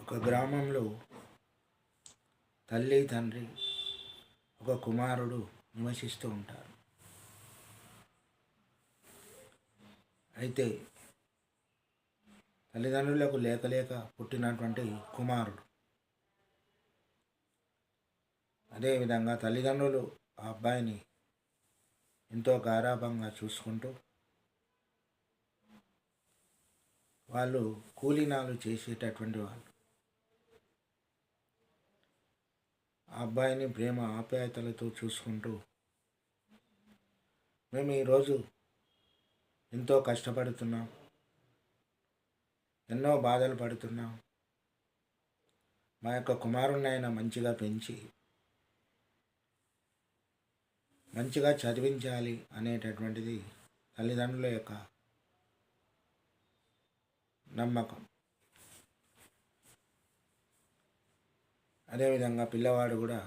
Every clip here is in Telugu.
ఒక గ్రామంలో తల్లి తండ్రి ఒక కుమారుడు నివసిస్తూ ఉంటారు. అయితే తల్లిదండ్రులకు లేక లేక పుట్టినటువంటి కుమారుడు. అదేవిధంగా తల్లిదండ్రులు ఆ అబ్బాయిని ఎంతో గారాబంగా చూసుకుంటూ వాళ్ళు కూలీనాలు చేసేటటువంటి వాళ్ళు. ఆ అబ్బాయిని ప్రేమ ఆప్యాయతలతో చూసుకుంటూ మేము ఈరోజు ఎంతో కష్టపడుతున్నాం, ఎన్నో బాధలు పడుతున్నాం, మా యొక్క కుమారుణ్ణైనా మంచిగా పెంచి మంచిగా చదివించాలి అనేటటువంటిది తల్లిదండ్రుల యొక్క నమ్మకం. అదేవిధంగా పిల్లవాడు కూడా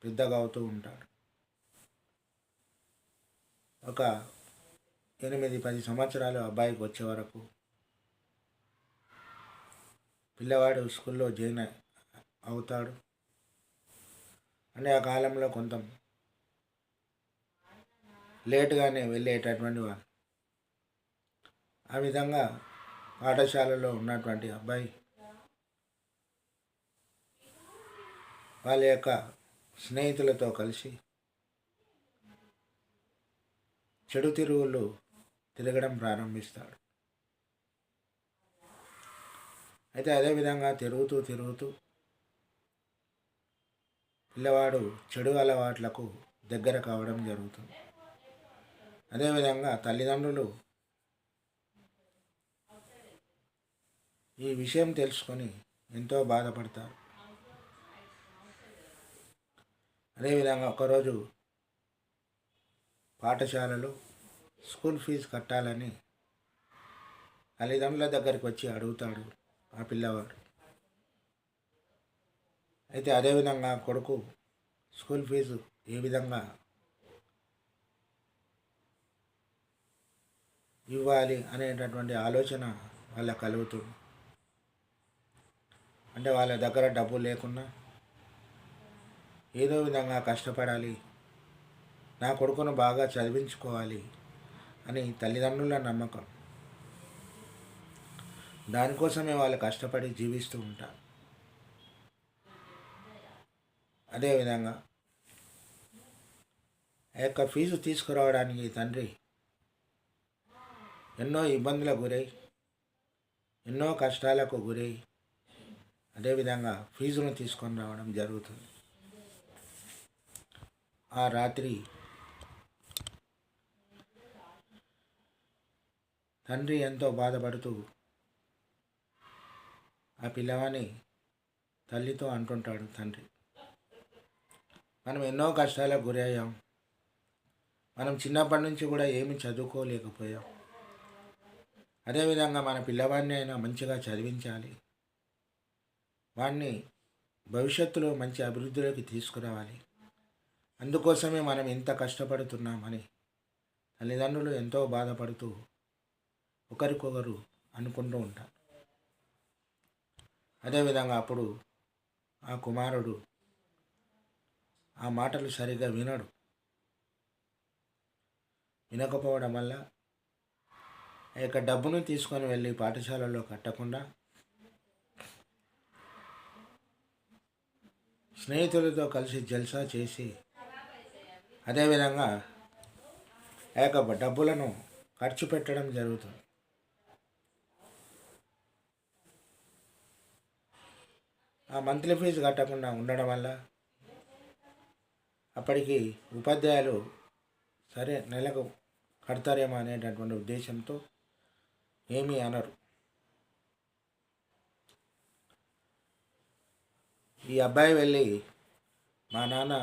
పెద్దగా అవుతూ ఉంటాడు. ఒక 8-10 సంవత్సరాలు అబ్బాయికి వచ్చే వరకు పిల్లవాడు స్కూల్లో జాయిన్ అవుతాడు. అంటే ఆ కాలంలో కొంత లేటుగానే వెళ్ళేటటువంటి వాళ్ళు. ఆ విధంగా పాఠశాలలో ఉన్నటువంటి అబ్బాయి వాళ్ళ యొక్క స్నేహితులతో కలిసి చెడు తిరుగుళ్ళు తిరగడం ప్రారంభిస్తాడు. అయితే అదేవిధంగా తిరుగుతూ పిల్లవాడు చెడు అలవాట్లకు దగ్గర కావడం జరుగుతుంది. అదేవిధంగా తల్లిదండ్రులు ఈ విషయం తెలుసుకొని ఎంతో బాధపడతారు. అదేవిధంగా ఒకరోజు పాఠశాలలో స్కూల్ ఫీజు కట్టాలని తల్లిదండ్రుల దగ్గరికి వచ్చి అడుగుతాడు ఆ పిల్లవాడు. అయితే అదేవిధంగా కొడుకు స్కూల్ ఫీజు ఏ విధంగా ఇవ్వాలి అనేటటువంటి ఆలోచన వాళ్ళకు కలుగుతుంది. అంటే వాళ్ళ దగ్గర డబ్బు లేకున్నా ఏదో విధంగా కష్టపడాలి, నా కొడుకును బాగా చదివించుకోవాలి అని తల్లిదండ్రుల నమ్మకం. దానికోసమే వాళ్ళు కష్టపడి జీవిస్తూ ఉంటారు. అదేవిధంగా ఆ యొక్క ఫీజు తీసుకురావడానికి తండ్రి ఎన్నో ఇబ్బందులకు గురై, ఎన్నో కష్టాలకు గురై అదేవిధంగా ఫీజును తీసుకొని రావడం జరుగుతుంది. ఆ రాత్రి తండ్రి ఎంతో బాధపడుతూ ఆ పిల్లవాని తల్లితో అంటుంటాడు. తండ్రి, మనం ఎన్నో కష్టాలకు గురయ్యాం, మనం చిన్నప్పటి నుంచి కూడా ఏమి చదువుకోలేకపోయాం. అదేవిధంగా మన పిల్లవాడిని అయినా మంచిగా చదివించాలి, వాడిని భవిష్యత్తులో మంచి అభివృద్ధిలోకి తీసుకురావాలి, అందుకోసమే మనం ఎంత కష్టపడుతున్నామని తల్లిదండ్రులు ఎంతో బాధపడుతూ ఒకరికొకరు అనుకుంటూ ఉంటారు. అదేవిధంగా అప్పుడు ఆ కుమారుడు ఆ మాటలు సరిగ్గా వినకపోవడం వల్ల ఆ యొక్క డబ్బును తీసుకొని వెళ్ళి పాఠశాలలో కట్టకుండా స్నేహితులతో కలిసి జల్సా చేసి అదేవిధంగా ఆ యొక్క డబ్బులను ఖర్చు పెట్టడం జరుగుతుంది. ఆ మంత్లీ ఫీజు కట్టకుండా ఉండడం వల్ల అప్పటికి ఉపాధ్యాయులు సరే నెలకు కడతారేమో అనేటటువంటి ఉద్దేశంతో ఏమీ అనరు. ఈ అబ్బాయి వెళ్ళి మా నాన్న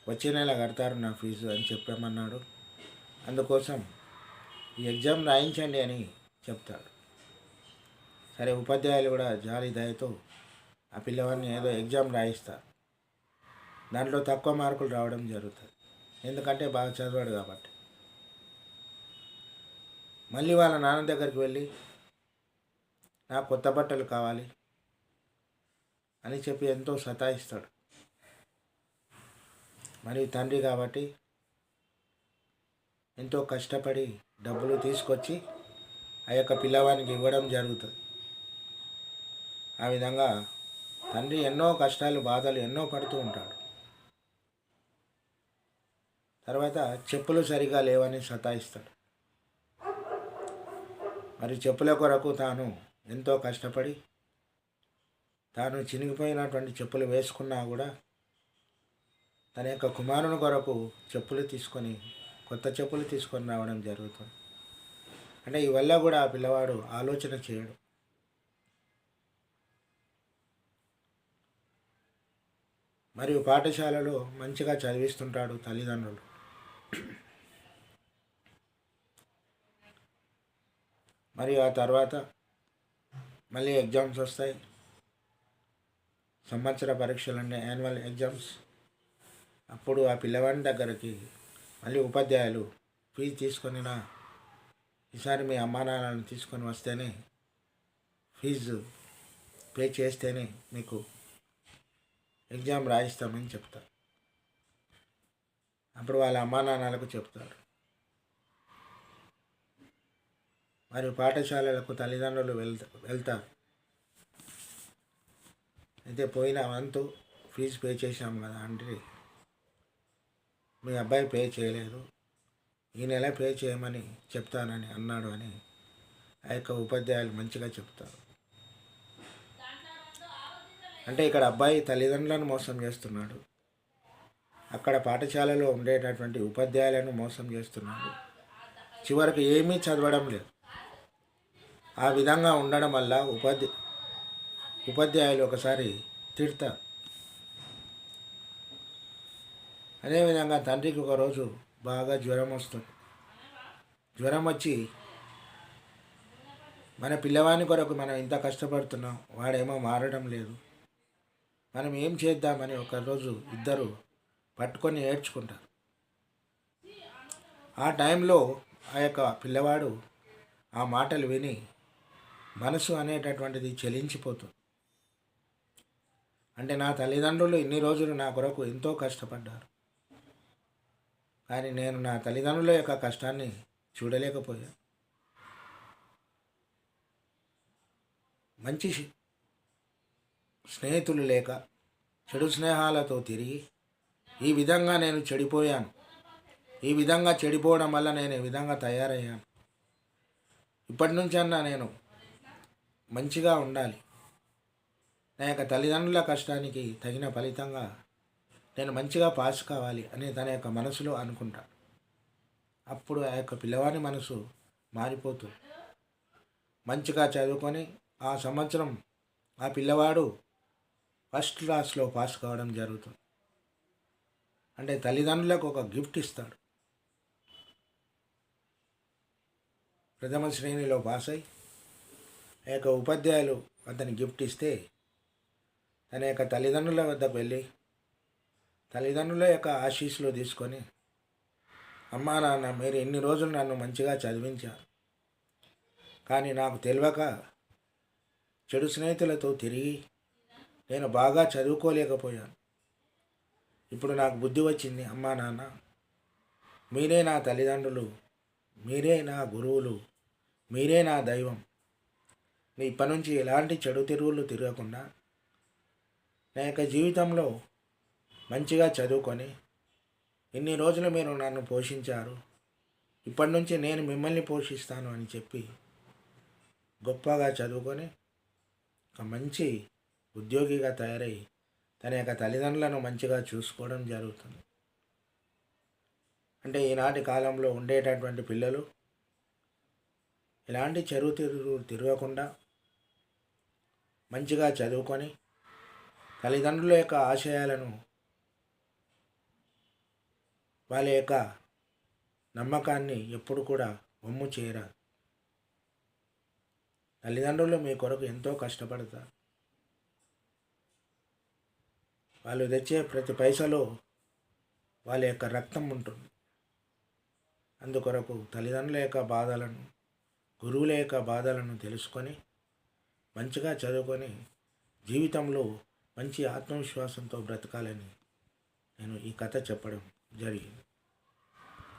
వచ్చే నెల కడతారు నా ఫీజు అని చెప్పామన్నాడు, అందుకోసం ఈ ఎగ్జామ్ రాయించండి అని చెప్తాడు. సరే, ఉపాధ్యాయులు కూడా జాలి దయతో ఆ పిల్లవాడిని ఏదో ఎగ్జామ్ రాయిస్తారు. దాంట్లో తక్కువ మార్కులు రావడం జరుగుతుంది, ఎందుకంటే బాగా చదివాడు కాబట్టి. మళ్ళీ వాళ్ళ నాన్న దగ్గరికి వెళ్ళి నాకు కొత్త బట్టలు కావాలి, అని చెప్పి ఎంతో సతాయిస్తాడు. మరియు తండ్రి కాబట్టి ఎంతో కష్టపడి డబ్బులు తీసుకొచ్చి ఆ యొక్క పిల్లవానికి ఇవ్వడం జరుగుతుంది. ఆ విధంగా తండ్రి ఎన్నో కష్టాలు బాధలు ఎన్నో పడుతూ ఉంటాడు. తర్వాత చెప్పులు సరిగా లేవని సతాయిస్తాడు. మరి చెప్పుల కొరకు తాను ఎంతో కష్టపడి తాను చినిగిపోయినటువంటి చెప్పులు వేసుకున్నా కూడా తన యొక్క కుమారుని కొరకు కొత్త చెప్పులు తీసుకొని రావడం జరుగుతుంది. అంటే ఇవల్ల కూడా ఆ పిల్లవాడు ఆలోచన చేయడు. మరియు పాఠశాలలో మంచిగా చదివిస్తుంటాడు తల్లిదండ్రులు. మరియు ఆ తర్వాత మళ్ళీ ఎగ్జామ్స్ వస్తాయి. సంవత్సర పరీక్షలు అంటే యాన్యువల్ ఎగ్జామ్స్. అప్పుడు ఆ పిల్లవాడి దగ్గరికి మళ్ళీ ఉపాధ్యాయులు ఫీజు తీసుకొనినా ఈసారి మీ అమ్మా నాన్నలను తీసుకొని వస్తేనే ఫీజు పే చేస్తేనే మీకు ఎగ్జామ్ రాయిస్తామని చెప్తారు. అప్పుడు వాళ్ళ అమ్మా నాన్నలకు చెప్తారు. మరియు పాఠశాలలకు తల్లిదండ్రులు వెళ్తారు. అయితే పోయిన వంతు ఫీజు పే చేశాము కదా అంటే మీ అబ్బాయి పే చేయలేదు, ఈ నెల పే చేయమని చెప్తానని అన్నాడు అని ఆ యొక్క ఉపాధ్యాయులు మంచిగా చెప్తారు. అంటే ఇక్కడ అబ్బాయి తల్లిదండ్రులను మోసం చేస్తున్నాడు, అక్కడ పాఠశాలలో ఉండేటటువంటి ఉపాధ్యాయులను మోసం చేస్తున్నాడు. చివరికి ఏమీ చదవడం లేదు. ఆ విధంగా ఉండడం వల్ల ఉపాధ్యాయులు ఒకసారి తిడతారు. అదేవిధంగా తండ్రికి ఒకరోజు బాగా జ్వరం వస్తుంది. జ్వరం వచ్చి మన పిల్లవాని కొరకు మనం ఇంత కష్టపడుతున్నాం, వాడేమో మారడం లేదు, మనం ఏం చేద్దామని ఒకరోజు ఇద్దరు పట్టుకొని ఏడ్చుకుంటారు. ఆ టైంలో ఆ యొక్క పిల్లవాడు ఆ మాటలు విని మనసు అనేటటువంటిది చలించిపోతుంది. అంటే నా తల్లిదండ్రులు ఇన్ని రోజులు నా కొరకు ఎంతో కష్టపడ్డారు, కానీ నేను నా తల్లిదండ్రుల యొక్క కష్టాన్ని చూడలేకపోయాను. మంచి స్నేహితులు లేక చెడు స్నేహాలతో తిరిగి ఈ విధంగా నేను చెడిపోయాను. ఈ విధంగా చెడిపోవడం వల్ల నేను ఈ విధంగా తయారయ్యాను. ఇప్పటి నుంచన్నా నేను మంచిగా ఉండాలి, నా యొక్క తల్లిదండ్రుల కష్టానికి తగిన ఫలితంగా నేను మంచిగా పాస్ కావాలి అని తన యొక్క మనసులో అనుకుంటాడు. అప్పుడు ఆ యొక్క పిల్లవాడి మనసు మారిపోతుంది. మంచిగా చదువుకొని ఆ సంవత్సరం ఆ పిల్లవాడు ఫస్ట్ క్లాస్లో పాస్ కావడం జరుగుతుంది. అంటే తల్లిదండ్రులకు ఒక గిఫ్ట్ ఇస్తాడు. ప్రథమ శ్రేణిలో పాస్ అయి ఆ యొక్క ఉపాధ్యాయులు అతని గిఫ్ట్ ఇస్తే తన యొక్క తల్లిదండ్రుల వద్దకు వెళ్ళి తల్లిదండ్రుల యొక్క ఆశీస్సులు తీసుకొని, అమ్మా నాన్న మీరు ఇన్ని రోజులు నన్ను మంచిగా చదివించారు, కానీ నాకు తెలియక చెడు స్నేహితులతో తిరిగి నేను బాగా చదువుకోలేకపోయాను. ఇప్పుడు నాకు బుద్ధి వచ్చింది. అమ్మా నాన్న మీరే నా తల్లిదండ్రులు, మీరే నా గురువులు, మీరే నా దైవం. ఇప్పటి నుంచి ఎలాంటి చెడు తిరుగులు తిరగకుండా నా యొక్క జీవితంలో మంచిగా చదువుకొని ఇన్ని రోజులు మీరు నన్ను పోషించారు, ఇప్పటి నుంచి నేను మిమ్మల్ని పోషిస్తాను అని చెప్పి గొప్పగా చదువుకొని ఒక మంచి ఉద్యోగిగా తయారై తన యొక్క తల్లిదండ్రులను మంచిగా చూసుకోవడం జరుగుతుంది. అంటే ఈనాటి కాలంలో ఉండేటటువంటి పిల్లలు ఎలాంటి చెడు తిరగకుండా మంచిగా చదువుకొని తల్లిదండ్రుల యొక్క ఆశయాలను, వాళ్ళ యొక్క నమ్మకాన్ని ఎప్పుడు కూడా వమ్ము చేయరాదు. తల్లిదండ్రులు మీ కొరకు ఎంతో కష్టపడతారు. వాళ్ళు తెచ్చే ప్రతి పైసలో వాళ్ళ యొక్క రక్తం ఉంటుంది. అందుకొరకు తల్లిదండ్రుల యొక్క బాధలను, గురువుల యొక్క బాధలను తెలుసుకొని మంచిగా చదువుకొని జీవితంలో మంచి ఆత్మవిశ్వాసంతో బ్రతకాలని నేను ఈ కథ చెప్పడం జరిగింది.